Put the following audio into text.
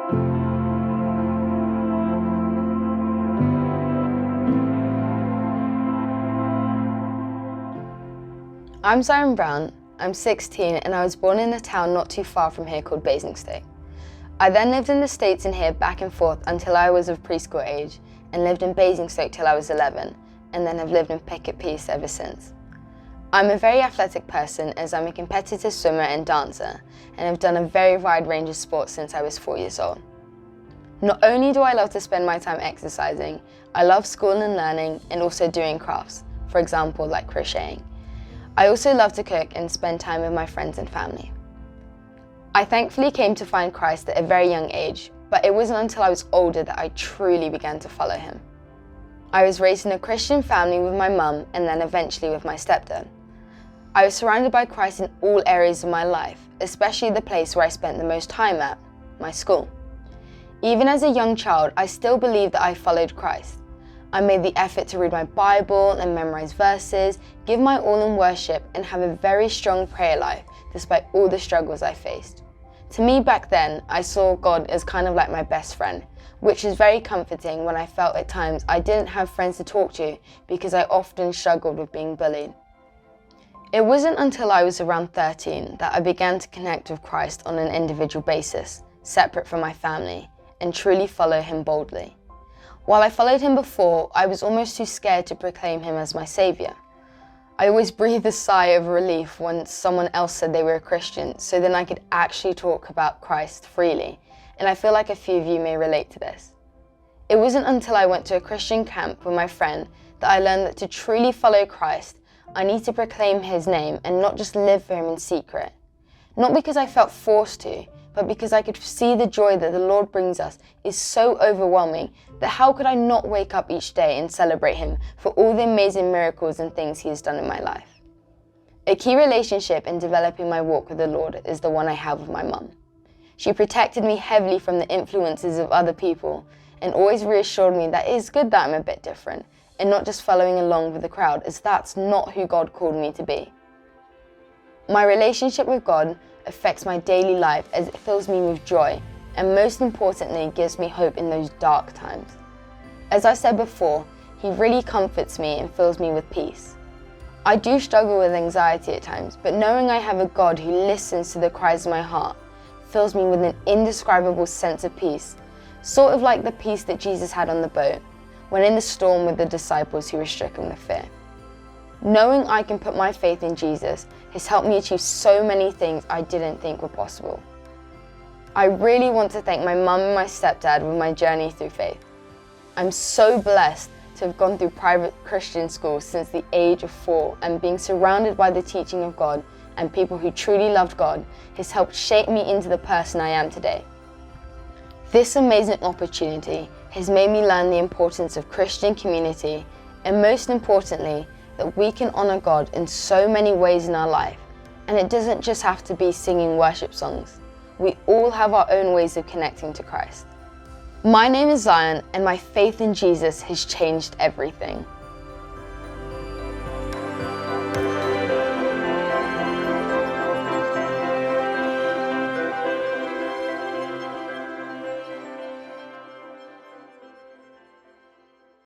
I'm Zion Brown, I'm 16 and I was born in a town not too far from here called Basingstoke. I then lived in the States and here back and forth until I was of preschool age and lived in Basingstoke till I was 11 and then have lived in Picket Peace ever since. I'm a very athletic person as I'm a competitive swimmer and dancer and have done a very wide range of sports since I was 4 years old. Not only do I love to spend my time exercising, I love school and learning and also doing crafts, for example like crocheting. I also love to cook and spend time with my friends and family. I thankfully came to find Christ at a very young age, but it wasn't until I was older that I truly began to follow him. I was raised in a Christian family with my mum and then eventually with my stepdad. I was surrounded by Christ in all areas of my life, especially the place where I spent the most time at, my school. Even as a young child, I still believed that I followed Christ. I made the effort to read my Bible and memorize verses, give my all in worship, and have a very strong prayer life despite all the struggles I faced. To me back then, I saw God as kind of like my best friend, which is very comforting when I felt at times I didn't have friends to talk to because I often struggled with being bullied. It wasn't until I was around 13 that I began to connect with Christ on an individual basis, separate from my family, and truly follow him boldly. While I followed him before, I was almost too scared to proclaim him as my saviour. I always breathed a sigh of relief when someone else said they were a Christian, so then I could actually talk about Christ freely, and I feel like a few of you may relate to this. It wasn't until I went to a Christian camp with my friend that I learned that to truly follow Christ, I need to proclaim his name and not just live for him in secret. Not because I felt forced to, but because I could see the joy that the Lord brings us is so overwhelming that how could I not wake up each day and celebrate him for all the amazing miracles and things he has done in my life. A key relationship in developing my walk with the Lord is the one I have with my mum. She protected me heavily from the influences of other people and always reassured me that it is good that I'm a bit different and not just following along with the crowd, as that's not who God called me to be. My relationship with God affects my daily life as it fills me with joy and most importantly gives me hope in those dark times. As I said before, he really comforts me and fills me with peace. I do struggle with anxiety at times, but knowing I have a God who listens to the cries of my heart fills me with an indescribable sense of peace, sort of like the peace that Jesus had on the boat when in the storm with the disciples who were stricken with fear. Knowing I can put my faith in Jesus has helped me achieve so many things I didn't think were possible. I really want to thank my mum and my stepdad with my journey through faith. I'm so blessed to have gone through private Christian school since the age of 4, and being surrounded by the teaching of God and people who truly loved God has helped shape me into the person I am today. This amazing opportunity has made me learn the importance of Christian community, and most importantly, that we can honor God in so many ways in our life, and it doesn't just have to be singing worship songs. We all have our own ways of connecting to Christ. My name is Zion, and my faith in Jesus has changed everything.